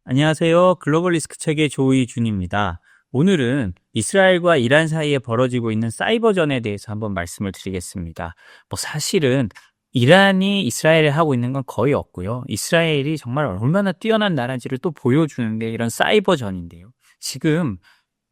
안녕하세요. 글로벌 리스크 책의 조이준입니다. 오늘은 이스라엘과 이란 사이에 벌어지고 있는 사이버전에 대해서 한번 말씀을 드리겠습니다. 사실은 이란이 이스라엘에 하고 있는 건 거의 없고요. 이스라엘이 정말 얼마나 뛰어난 나라인지를 또 보여주는 게 이런 사이버전인데요. 지금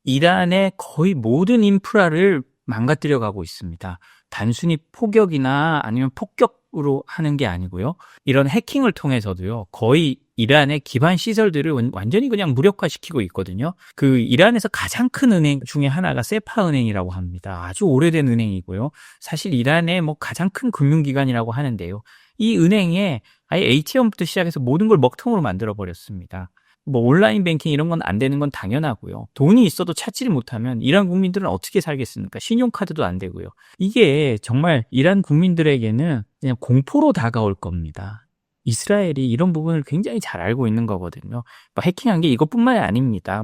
이란의 거의 모든 인프라를 망가뜨려 가고 있습니다. 단순히 포격이나 아니면 폭격으로 하는 게 아니고요. 이런 해킹을 통해서도요. 거의 이란의 기반 시설들을 완전히 그냥 무력화시키고 있거든요. 그 이란에서 가장 큰 은행 중에 하나가 세파 은행이라고 합니다. 아주 오래된 은행이고요. 사실 이란의 가장 큰 금융기관이라고 하는데요. 이 은행에 아예 ATM부터 시작해서 모든 걸 먹통으로 만들어 버렸습니다. 온라인 뱅킹 이런 건 안 되는 건 당연하고요. 돈이 있어도 찾지를 못하면 이란 국민들은 어떻게 살겠습니까? 신용카드도 안 되고요. 이게 정말 이란 국민들에게는 그냥 공포로 다가올 겁니다. 이스라엘이 이런 부분을 굉장히 잘 알고 있는 거거든요. 해킹한 게 이것뿐만이 아닙니다.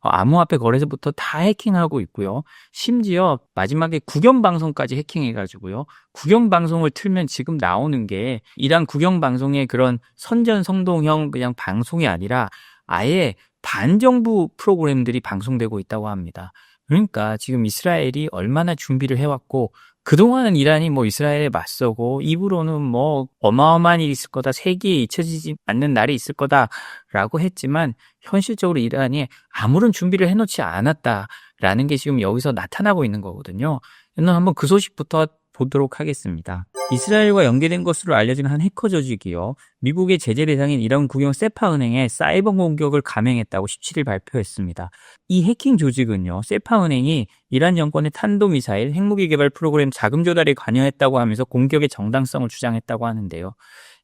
암호화폐 거래소부터 다 해킹하고 있고요. 심지어 마지막에 국영방송까지 해킹해가지고요. 국영방송을 틀면 지금 나오는 게 이란 국영방송의 그런 선전성동형 그냥 방송이 아니라 아예 반정부 프로그램들이 방송되고 있다고 합니다. 그러니까 지금 이스라엘이 얼마나 준비를 해왔고 그동안은 이란이 이스라엘에 맞서고 입으로는 어마어마한 일이 있을 거다, 세계에 잊혀지지 않는 날이 있을 거다라고 했지만 현실적으로 이란이 아무런 준비를 해놓지 않았다라는 게 지금 여기서 나타나고 있는 거거든요. 저는 한번 그 소식부터 보도록 하겠습니다. 이스라엘과 연계된 것으로 알려진 한 해커 조직이요. 미국의 제재 대상인 이란 국영 세파 은행에 사이버 공격을 감행했다고 17일 발표했습니다. 이 해킹 조직은요. 세파 은행이 이란 정권의 탄도미사일, 핵무기 개발 프로그램 자금 조달에 관여했다고 하면서 공격의 정당성을 주장했다고 하는데요.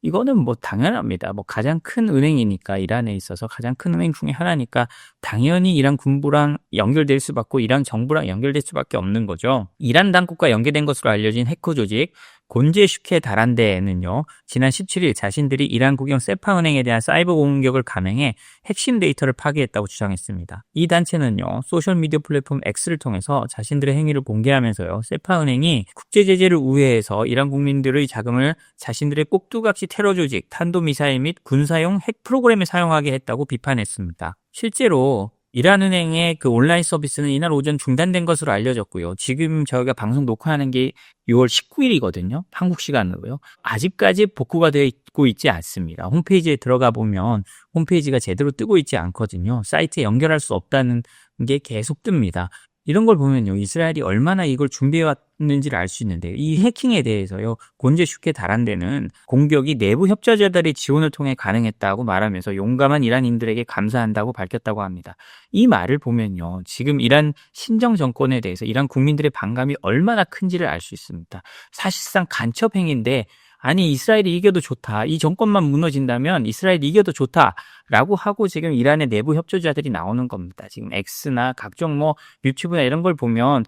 이거는 당연합니다. 가장 큰 은행이니까 이란에 있어서 가장 큰 은행 중에 하나니까 당연히 이란 군부랑 연결될 수밖에 이란 정부랑 연결될 수밖에 없는 거죠. 이란 당국과 연계된 것으로 알려진 해커 조직 곤제 슈케 다란데에는요. 지난 17일 자신들이 이란 국영 세파 은행에 대한 사이버 공격을 감행해 핵심 데이터를 파괴했다고 주장했습니다. 이 단체는요. 소셜미디어 플랫폼 X를 통해서 자신들의 행위를 공개하면서요. 세파 은행이 국제 제재를 우회해서 이란 국민들의 자금을 자신들의 꼭두각시 테러 조직, 탄도미사일 및 군사용 핵 프로그램에 사용하게 했다고 비판했습니다. 실제로 이란 은행의 그 온라인 서비스는 이날 오전 중단된 것으로 알려졌고요. 지금 저희가 방송 녹화하는 게 6월 19일이거든요. 한국 시간으로요. 아직까지 복구가 되어 있고 있지 않습니다. 홈페이지에 들어가 보면 홈페이지가 제대로 뜨고 있지 않거든요. 사이트에 연결할 수 없다는 게 계속 뜹니다. 이런 걸 보면요. 이스라엘이 얼마나 이걸 준비해왔는지를 알 수 있는데요. 이 해킹에 대해서요. 곤제 슈케 다란데는 공격이 내부 협조자들의 지원을 통해 가능했다고 말하면서 용감한 이란인들에게 감사한다고 밝혔다고 합니다. 이 말을 보면요. 지금 이란 신정 정권에 대해서 이란 국민들의 반감이 얼마나 큰지를 알 수 있습니다. 사실상 간첩 행위인데 아니 이스라엘이 이겨도 좋다. 이 정권만 무너진다면 이스라엘이 이겨도 좋다라고 하고 지금 이란의 내부 협조자들이 나오는 겁니다. 지금 X나 각종 유튜브나 이런 걸 보면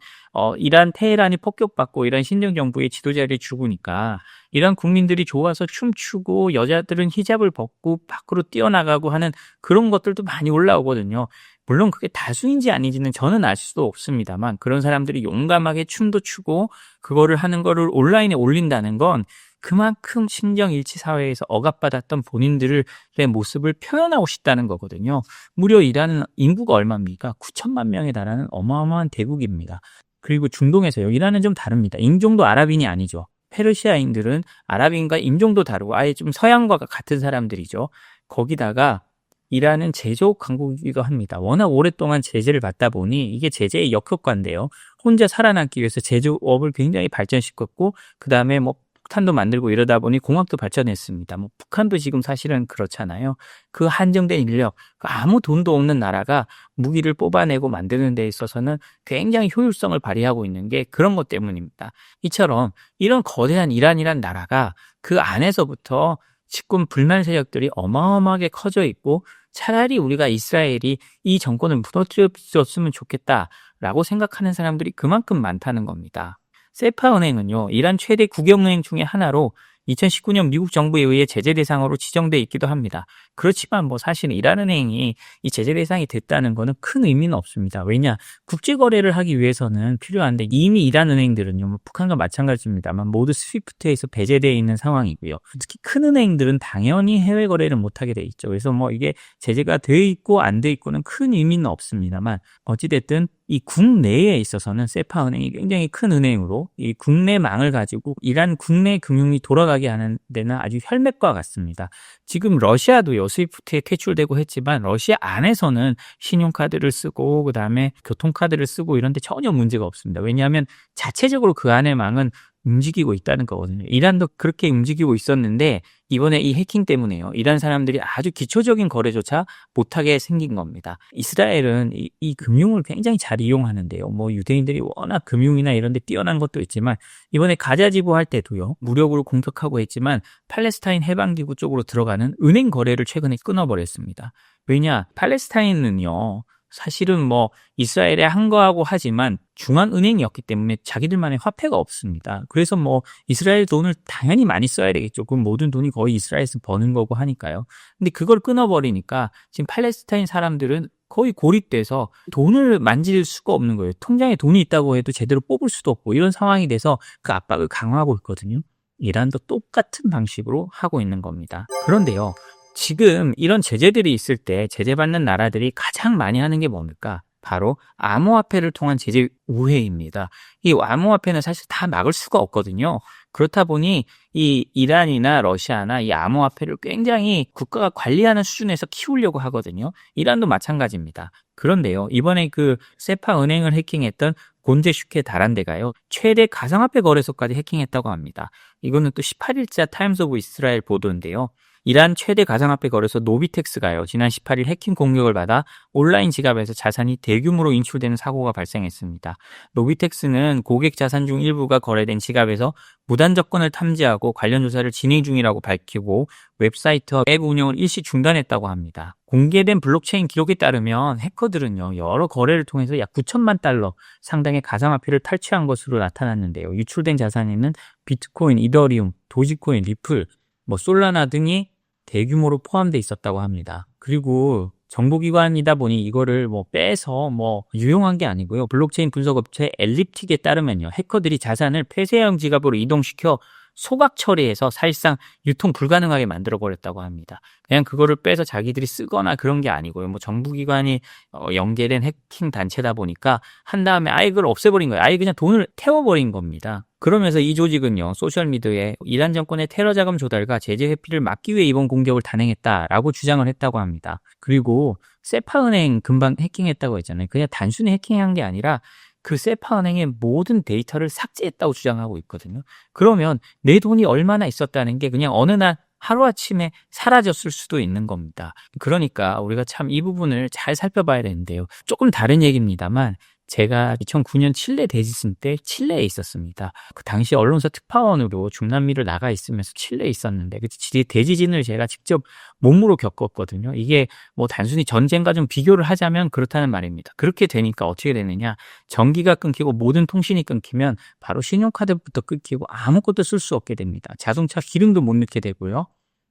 이란 테헤란이 폭격받고 이란 신정 정부의 지도자들이 죽으니까 이란 국민들이 좋아서 춤추고 여자들은 히잡을 벗고 밖으로 뛰어나가고 하는 그런 것들도 많이 올라오거든요. 물론 그게 다수인지 아닌지는 저는 알 수도 없습니다만 그런 사람들이 용감하게 춤도 추고 그거를 하는 거를 온라인에 올린다는 건 그만큼 신정일치 사회에서 억압받았던 본인들의 모습을 표현하고 싶다는 거거든요. 무려 이란은 인구가 얼마입니까? 9천만 명에 달하는 어마어마한 대국입니다. 그리고 중동에서요. 이란은 좀 다릅니다. 인종도 아랍인이 아니죠. 페르시아인들은 아랍인과 인종도 다르고 아예 좀 서양과 같은 사람들이죠. 거기다가 이란은 제조업 강국이기도 합니다. 워낙 오랫동안 제재를 받다 보니 이게 제재의 역효과인데요. 혼자 살아남기 위해서 제조업을 굉장히 발전시켰고 그 다음에 폭탄도 만들고 이러다 보니 공학도 발전했습니다. 북한도 지금 사실은 그렇잖아요. 그 한정된 인력, 아무 돈도 없는 나라가 무기를 뽑아내고 만드는 데 있어서는 굉장히 효율성을 발휘하고 있는 게 그런 것 때문입니다. 이처럼 이런 거대한 이란이란 나라가 그 안에서부터 집권 불만 세력들이 어마어마하게 커져 있고 차라리 우리가 이스라엘이 이 정권을 무너뜨렸으면 좋겠다라고 생각하는 사람들이 그만큼 많다는 겁니다. 세파 은행은요, 이란 최대 국영은행 중에 하나로 2019년 미국 정부에 의해 제재 대상으로 지정돼 있기도 합니다. 그렇지만 뭐 사실 이란은행이 이 제재 대상이 됐다는 거는 큰 의미는 없습니다. 왜냐? 국제 거래를 하기 위해서는 필요한데 이미 이란은행들은요, 뭐 북한과 마찬가지입니다만 모두 스위프트에서 배제되어 있는 상황이고요. 특히 큰 은행들은 당연히 해외 거래를 못하게 돼 있죠. 그래서 뭐 이게 제재가 돼 있고 안 돼 있고는 큰 의미는 없습니다만 어찌됐든 이 국내에 있어서는 세파은행이 굉장히 큰 은행으로 이 국내망을 가지고 이란 국내 금융이 돌아가게 하는 데는 아주 혈맥과 같습니다. 지금 러시아도요, 스위프트에 퇴출되고 했지만 러시아 안에서는 신용카드를 쓰고 그다음에 교통카드를 쓰고 이런 데 전혀 문제가 없습니다. 왜냐하면 자체적으로 그 안의 망은 움직이고 있다는 거거든요. 이란도 그렇게 움직이고 있었는데 이번에 이 해킹 때문에요. 이란 사람들이 아주 기초적인 거래조차 못하게 생긴 겁니다. 이스라엘은 이 금융을 굉장히 잘 이용하는데요. 뭐 유대인들이 워낙 금융이나 이런 데 뛰어난 것도 있지만 이번에 가자 지구할 때도요. 무력으로 공격하고 했지만 팔레스타인 해방기구 쪽으로 들어가는 은행 거래를 최근에 끊어버렸습니다. 왜냐? 팔레스타인은요. 사실은 뭐 이스라엘에 한 거하고 하지만 중앙은행이었기 때문에 자기들만의 화폐가 없습니다. 그래서 뭐 이스라엘 돈을 당연히 많이 써야 되겠죠. 그럼 모든 돈이 거의 이스라엘에서 버는 거고 하니까요. 근데 그걸 끊어버리니까 지금 팔레스타인 사람들은 거의 고립돼서 돈을 만질 수가 없는 거예요. 통장에 돈이 있다고 해도 제대로 뽑을 수도 없고 이런 상황이 돼서 그 압박을 강화하고 있거든요. 이란도 똑같은 방식으로 하고 있는 겁니다. 그런데요. 지금 이런 제재들이 있을 때 제재받는 나라들이 가장 많이 하는 게 뭡니까? 바로 암호화폐를 통한 제재 우회입니다. 이 암호화폐는 사실 다 막을 수가 없거든요. 그렇다 보니 이 이란이나 러시아나 이 암호화폐를 굉장히 국가가 관리하는 수준에서 키우려고 하거든요. 이란도 마찬가지입니다. 그런데요, 이번에 그 세파 은행을 해킹했던 곤제 슈케 다란데가요, 최대 가상화폐 거래소까지 해킹했다고 합니다. 이거는 또 18일자 타임스 오브 이스라엘 보도인데요. 이란 최대 가상화폐 거래소 노비텍스가요, 지난 18일 해킹 공격을 받아 온라인 지갑에서 자산이 대규모로 인출되는 사고가 발생했습니다. 노비텍스는 고객 자산 중 일부가 거래된 지갑에서 무단 접근을 탐지하고 관련 조사를 진행 중이라고 밝히고 웹사이트와 앱 운영을 일시 중단했다고 합니다. 공개된 블록체인 기록에 따르면 해커들은요, 여러 거래를 통해서 약 9천만 달러 상당의 가상화폐를 탈취한 것으로 나타났는데요. 유출된 자산에는 비트코인, 이더리움, 도지코인, 리플, 솔라나 등이 대규모로 포함되어 있었다고 합니다. 그리고 정보기관이다 보니 이거를 빼서 유용한 게 아니고요. 블록체인 분석업체 엘립틱에 따르면요, 해커들이 자산을 폐쇄형 지갑으로 이동시켜 소각 처리해서 사실상 유통 불가능하게 만들어버렸다고 합니다. 그냥 그거를 빼서 자기들이 쓰거나 그런 게 아니고요. 정부기관이 연계된 해킹 단체다 보니까 한 다음에 아예 그걸 없애버린 거예요. 아예 그냥 돈을 태워버린 겁니다. 그러면서 이 조직은요, 소셜미디어에 이란 정권의 테러 자금 조달과 제재 회피를 막기 위해 이번 공격을 단행했다라고 주장을 했다고 합니다. 그리고 세파은행 금방 해킹했다고 했잖아요. 그냥 단순히 해킹한 게 아니라 그 세파은행의 모든 데이터를 삭제했다고 주장하고 있거든요. 그러면 내 돈이 얼마나 있었다는 게 그냥 어느 날 하루아침에 사라졌을 수도 있는 겁니다. 그러니까 우리가 참 이 부분을 잘 살펴봐야 되는데요. 조금 다른 얘기입니다만 제가 2009년 칠레 대지진 때 칠레에 있었습니다. 그 당시 언론사 특파원으로 중남미를 나가 있으면서 칠레에 있었는데 그 대지진을 제가 직접 몸으로 겪었거든요. 이게 단순히 전쟁과 좀 비교를 하자면 그렇다는 말입니다. 그렇게 되니까 어떻게 되느냐, 전기가 끊기고 모든 통신이 끊기면 바로 신용카드부터 끊기고 아무것도 쓸 수 없게 됩니다. 자동차 기름도 못 넣게 되고요.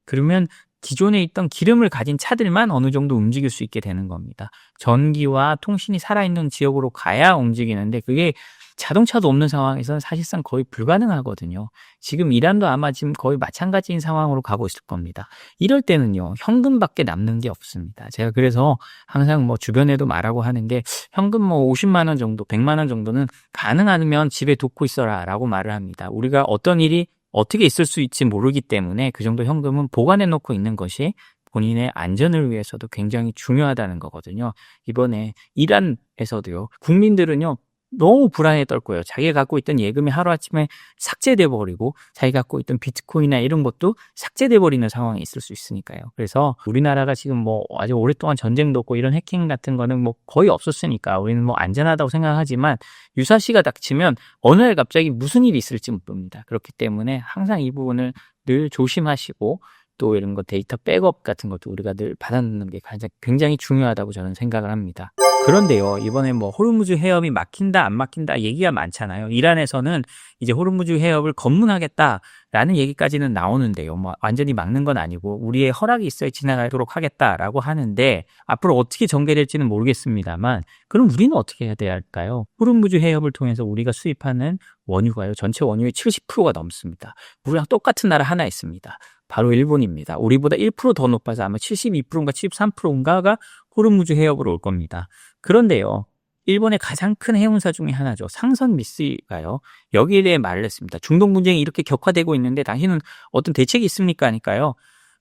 그러면 기존에 있던 기름을 가진 차들만 어느 정도 움직일 수 있게 되는 겁니다. 전기와 통신이 살아있는 지역으로 가야 움직이는데 그게 자동차도 없는 상황에서는 사실상 거의 불가능하거든요. 지금 이란도 아마 지금 거의 마찬가지인 상황으로 가고 있을 겁니다. 이럴 때는요, 현금밖에 남는 게 없습니다. 제가 그래서 항상 주변에도 말하고 하는 게 현금 50만 원 정도, 100만 원 정도는 가능하면 집에 둬고 있어라 라고 말을 합니다. 우리가 어떤 일이 어떻게 있을 수 있지 모르기 때문에 그 정도 현금은 보관해 놓고 있는 것이 본인의 안전을 위해서도 굉장히 중요하다는 거거든요. 이번에 이란에서도요, 국민들은요, 너무 불안에 떨 거예요. 자기가 갖고 있던 예금이 하루아침에 삭제돼 버리고 자기가 갖고 있던 비트코인이나 이런 것도 삭제돼 버리는 상황이 있을 수 있으니까요. 그래서 우리나라가 지금 아주 오랫동안 전쟁도 없고 이런 해킹 같은 거는 거의 없었으니까 우리는 안전하다고 생각하지만 유사시가 닥치면 어느 날 갑자기 무슨 일이 있을지 모릅니다. 그렇기 때문에 항상 이 부분을 늘 조심하시고 또 이런 거 데이터 백업 같은 것도 우리가 늘 받아놓는 게 굉장히 중요하다고 저는 생각을 합니다. 그런데요, 이번에 뭐 호르무즈 해협이 막힌다, 안 막힌다 얘기가 많잖아요. 이란에서는 이제 호르무즈 해협을 검문하겠다라는 얘기까지는 나오는데요. 뭐 완전히 막는 건 아니고 우리의 허락이 있어야 지나가도록 하겠다라고 하는데 앞으로 어떻게 전개될지는 모르겠습니다만 그럼 우리는 어떻게 해야 될까요? 호르무즈 해협을 통해서 우리가 수입하는 원유가요, 전체 원유의 70%가 넘습니다. 우리랑 똑같은 나라 하나 있습니다. 바로 일본입니다. 우리보다 1%더 높아서 아마 72%인가 73%인가가 호르무즈 해협으로 올 겁니다. 그런데요, 일본의 가장 큰 해운사 중에 하나죠. 상선 미쓰이가요, 여기에 대해 말을 했습니다. 중동 분쟁이 이렇게 격화되고 있는데 당신은 어떤 대책이 있습니까? 하니까요,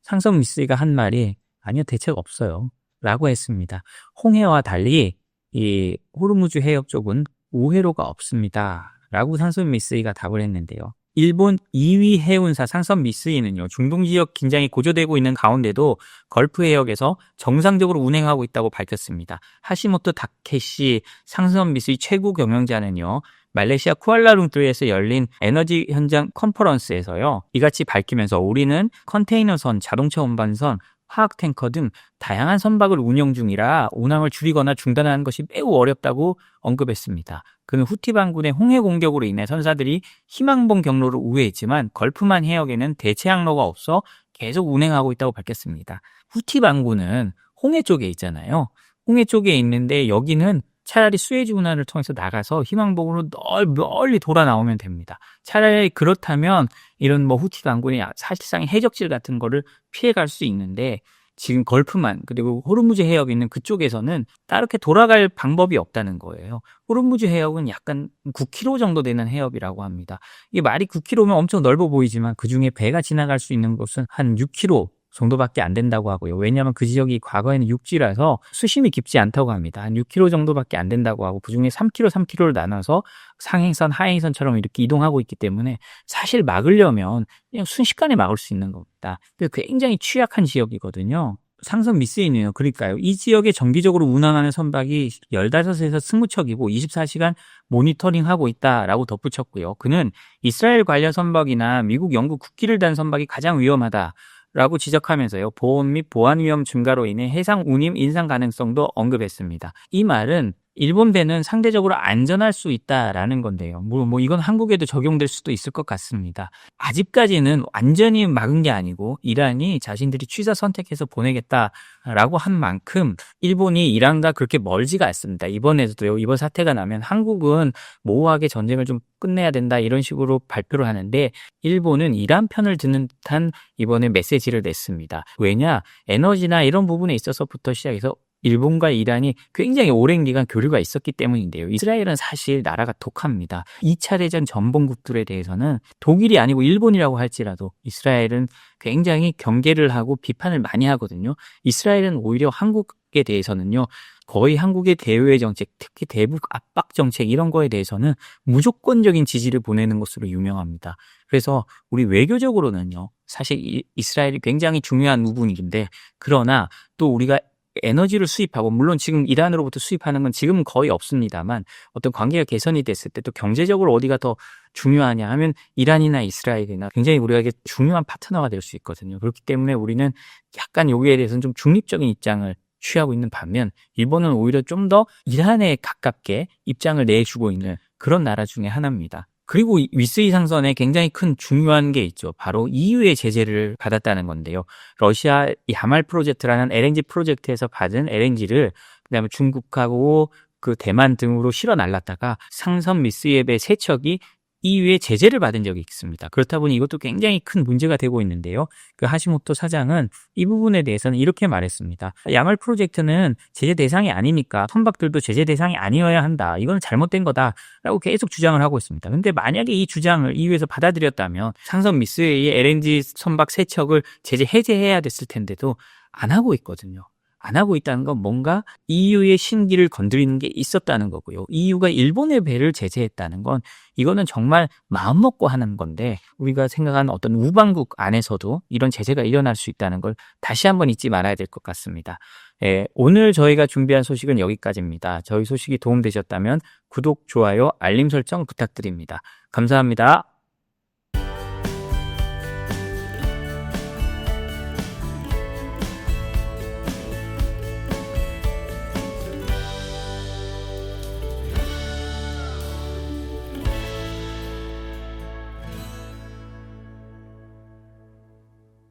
상선 미쓰이가 한 말이 아니요, 대책 없어요 라고 했습니다. 홍해와 달리 이 호르무즈 해협 쪽은 우회로가 없습니다 라고 상선 미쓰이가 답을 했는데요. 일본 2위 해운사 상선 미쓰이는요, 중동 지역 긴장이 고조되고 있는 가운데도 걸프 해역에서 정상적으로 운행하고 있다고 밝혔습니다. 하시모토 다케시 상선 미쓰이 최고 경영자는요, 말레이시아 쿠알라룸푸르에서 열린 에너지 현장 컨퍼런스에서요, 이같이 밝히면서 우리는 컨테이너선, 자동차 운반선, 화학 탱커 등 다양한 선박을 운영 중이라 운항을 줄이거나 중단하는 것이 매우 어렵다고 언급했습니다. 그는 후티 반군의 홍해 공격으로 인해 선사들이 희망봉 경로를 우회했지만 걸프만 해역에는 대체 항로가 없어 계속 운행하고 있다고 밝혔습니다. 후티 반군은 홍해 쪽에 있잖아요. 홍해 쪽에 있는데 여기는 차라리 수에즈 운하를 통해서 나가서 희망봉으로 멀리 돌아 나오면 됩니다. 차라리 그렇다면 이런 뭐 후티 반군이 사실상 해적질 같은 거를 피해갈 수 있는데 지금 걸프만 그리고 호르무즈 해협 있는 그쪽에서는 따르게 돌아갈 방법이 없다는 거예요. 호르무즈 해협은 약간 9km 정도 되는 해협이라고 합니다. 이게 말이 9km면 엄청 넓어 보이지만 그중에 배가 지나갈 수 있는 곳은 한 6km 정도밖에 안 된다고 하고요. 왜냐하면 그 지역이 과거에는 육지라서 수심이 깊지 않다고 합니다. 한 6km 정도밖에 안 된다고 하고 그중에 3km, 3km를 나눠서 상행선, 하행선처럼 이렇게 이동하고 있기 때문에 사실 막으려면 그냥 순식간에 막을 수 있는 겁니다. 굉장히 취약한 지역이거든요. 상선 미쓰이는요. 그러니까요, 이 지역에 정기적으로 운항하는 선박이 15에서 20척이고 24시간 모니터링하고 있다라고 덧붙였고요. 그는 이스라엘 관련 선박이나 미국, 영국 국기를 단 선박이 가장 위험하다 라고 지적하면서요, 보온 및 보안 위험 증가로 인해 해상 운임 인상 가능성도 언급했습니다. 이 말은 일본 배는 상대적으로 안전할 수 있다라는 건데요. 뭐 이건 한국에도 적용될 수도 있을 것 같습니다. 아직까지는 완전히 막은 게 아니고 이란이 자신들이 취사 선택해서 보내겠다라고 한 만큼 일본이 이란과 그렇게 멀지가 않습니다. 이번에도요, 이번 사태가 나면 한국은 모호하게 전쟁을 좀 끝내야 된다 이런 식으로 발표를 하는데 일본은 이란 편을 드는 듯한 이번에 메시지를 냈습니다. 왜냐? 에너지나 이런 부분에 있어서부터 시작해서 일본과 이란이 굉장히 오랜 기간 교류가 있었기 때문인데요. 이스라엘은 사실 나라가 독합니다. 2차 대전 전범국들에 대해서는 독일이 아니고 일본이라고 할지라도 이스라엘은 굉장히 경계를 하고 비판을 많이 하거든요. 이스라엘은 오히려 한국에 대해서는요, 거의 한국의 대외 정책, 특히 대북 압박 정책 이런 거에 대해서는 무조건적인 지지를 보내는 것으로 유명합니다. 그래서 우리 외교적으로는요, 사실 이스라엘이 굉장히 중요한 부분인데, 그러나 또 우리가 에너지를 수입하고, 물론 지금 이란으로부터 수입하는 건 지금은 거의 없습니다만 어떤 관계가 개선이 됐을 때 또 경제적으로 어디가 더 중요하냐 하면 이란이나 이스라엘이나 굉장히 우리에게 중요한 파트너가 될 수 있거든요. 그렇기 때문에 우리는 약간 여기에 대해서는 좀 중립적인 입장을 취하고 있는 반면 일본은 오히려 좀 더 이란에 가깝게 입장을 내주고 있는 그런 나라 중에 하나입니다. 그리고 미쓰이 상선에 굉장히 큰 중요한 게 있죠. 바로 EU의 제재를 받았다는 건데요. 러시아 야말 프로젝트라는 LNG 프로젝트에서 받은 LNG를 그다음에 중국하고 그 대만 등으로 실어 날랐다가 상선 미쓰이의 배 3척이 EU의 제재를 받은 적이 있습니다. 그렇다 보니 이것도 굉장히 큰 문제가 되고 있는데요. 그 하시모토 사장은 이 부분에 대해서는 이렇게 말했습니다. 야말 프로젝트는 제재 대상이 아니니까 선박들도 제재 대상이 아니어야 한다. 이건 잘못된 거다라고 계속 주장을 하고 있습니다. 근데 만약에 이 주장을 EU에서 받아들였다면 상선 미쓰이의 LNG 선박 3척을 제재 해제해야 됐을 텐데도 안 하고 있거든요. 안 하고 있다는 건 뭔가 EU의 신기를 건드리는 게 있었다는 거고요. EU가 일본의 배를 제재했다는 건 이거는 정말 마음먹고 하는 건데 우리가 생각하는 어떤 우방국 안에서도 이런 제재가 일어날 수 있다는 걸 다시 한번 잊지 말아야 될 것 같습니다. 오늘 저희가 준비한 소식은 여기까지입니다. 저희 소식이 도움되셨다면 구독, 좋아요, 알림 설정 부탁드립니다. 감사합니다.